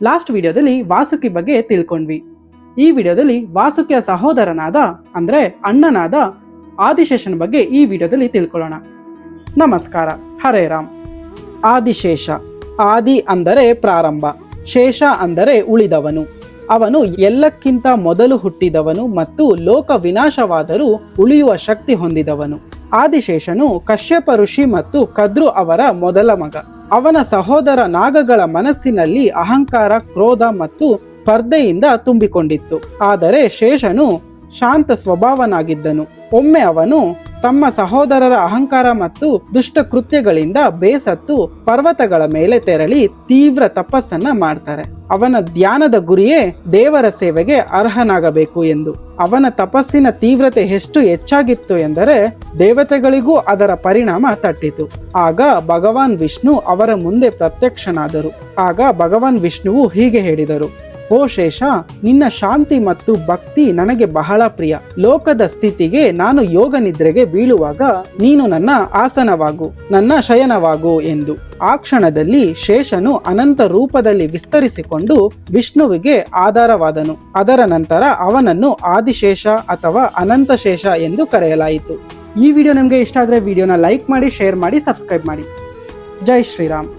Last ವಿಡಿಯೋದಲ್ಲಿ ವಾಸುಕಿ ಬಗ್ಗೆ ತಿಳ್ಕೊಂಡ್ವಿ. ಈ ವಿಡಿಯೋದಲ್ಲಿ ವಾಸುಕಿಯ ಸಹೋದರನಾದ ಅಂದ್ರೆ ಅಣ್ಣನಾದ ಆದಿಶೇಷನ ಬಗ್ಗೆ ಈ ವಿಡಿಯೋದಲ್ಲಿ ತಿಳ್ಕೊಳ್ಳೋಣ. ನಮಸ್ಕಾರ, ಹರೇ ರಾಮ್. ಆದಿಶೇಷ. ಆದಿ ಅಂದರೆ ಪ್ರಾರಂಭ, ಶೇಷ ಅಂದರೆ ಉಳಿದವನು. ಅವನು ಎಲ್ಲಕ್ಕಿಂತ ಮೊದಲು ಹುಟ್ಟಿದವನು ಮತ್ತು ಲೋಕ ವಿನಾಶವಾದರೂ ಉಳಿಯುವ ಶಕ್ತಿ ಹೊಂದಿದವನು. ಆದಿಶೇಷನು ಕಶ್ಯಪ ಋಷಿ ಮತ್ತು ಕದ್ರು ಅವರ ಮೊದಲ ಮಗ. ಅವನ ಸಹೋದರ ನಾಗಗಳ ಮನಸ್ಸಿನಲ್ಲಿ ಅಹಂಕಾರ, ಕ್ರೋಧ ಮತ್ತು ಸ್ಪರ್ಧೆಯಿಂದ ತುಂಬಿಕೊಂಡಿತ್ತು. ಆದರೆ ಶೇಷನು ಶಾಂತ ಸ್ವಭಾವನಾಗಿದ್ದನು. ಒಮ್ಮೆ ಅವನು ತಮ್ಮ ಸಹೋದರರ ಅಹಂಕಾರ ಮತ್ತು ದುಷ್ಟ ಕೃತ್ಯಗಳಿಂದ ಬೇಸತ್ತು ಪರ್ವತಗಳ ಮೇಲೆ ತೆರಳಿ ತೀವ್ರ ತಪಸ್ಸನ್ನ ಮಾಡ್ತಾರೆ. ಅವನ ಧ್ಯಾನದ ಗುರಿಯೇ ದೇವರ ಸೇವೆಗೆ ಅರ್ಹನಾಗಬೇಕು ಎಂದು. ಅವನ ತಪಸ್ಸಿನ ತೀವ್ರತೆ ಎಷ್ಟು ಹೆಚ್ಚಾಗಿತ್ತು ಎಂದರೆ ದೇವತೆಗಳಿಗೂ ಅದರ ಪರಿಣಾಮ ತಟ್ಟಿತು. ಆಗ ಭಗವಾನ್ ವಿಷ್ಣು ಅವರ ಮುಂದೆ ಪ್ರತ್ಯಕ್ಷನಾದರು. ಆಗ ಭಗವಾನ್ ವಿಷ್ಣುವು ಹೀಗೆ ಹೇಳಿದರು: ಓ ಶೇಷ, ನಿನ್ನ ಶಾಂತಿ ಮತ್ತು ಭಕ್ತಿ ನನಗೆ ಬಹಳ ಪ್ರಿಯ. ಲೋಕದ ಸ್ಥಿತಿಗೆ ನಾನು ಯೋಗ ನಿದ್ರೆಗೆ ಬೀಳುವಾಗ ನೀನು ನನ್ನ ಆಸನವಾಗು, ನನ್ನ ಶಯನವಾಗು ಎಂದು. ಆ ಕ್ಷಣದಲ್ಲಿ ಶೇಷನು ಅನಂತ ರೂಪದಲ್ಲಿ ವಿಸ್ತರಿಸಿಕೊಂಡು ವಿಷ್ಣುವಿಗೆ ಆಧಾರವಾದನು. ಅದರ ನಂತರ ಅವನನ್ನು ಆದಿಶೇಷ ಅಥವಾ ಅನಂತ ಶೇಷ ಎಂದು ಕರೆಯಲಾಯಿತು. ಈ ವಿಡಿಯೋ ನಿಮಗೆ ಇಷ್ಟ ಆದರೆ ವಿಡಿಯೋನ ಲೈಕ್ ಮಾಡಿ, ಶೇರ್ ಮಾಡಿ, ಸಬ್ಸ್ಕ್ರೈಬ್ ಮಾಡಿ. ಜೈ ಶ್ರೀರಾಮ್.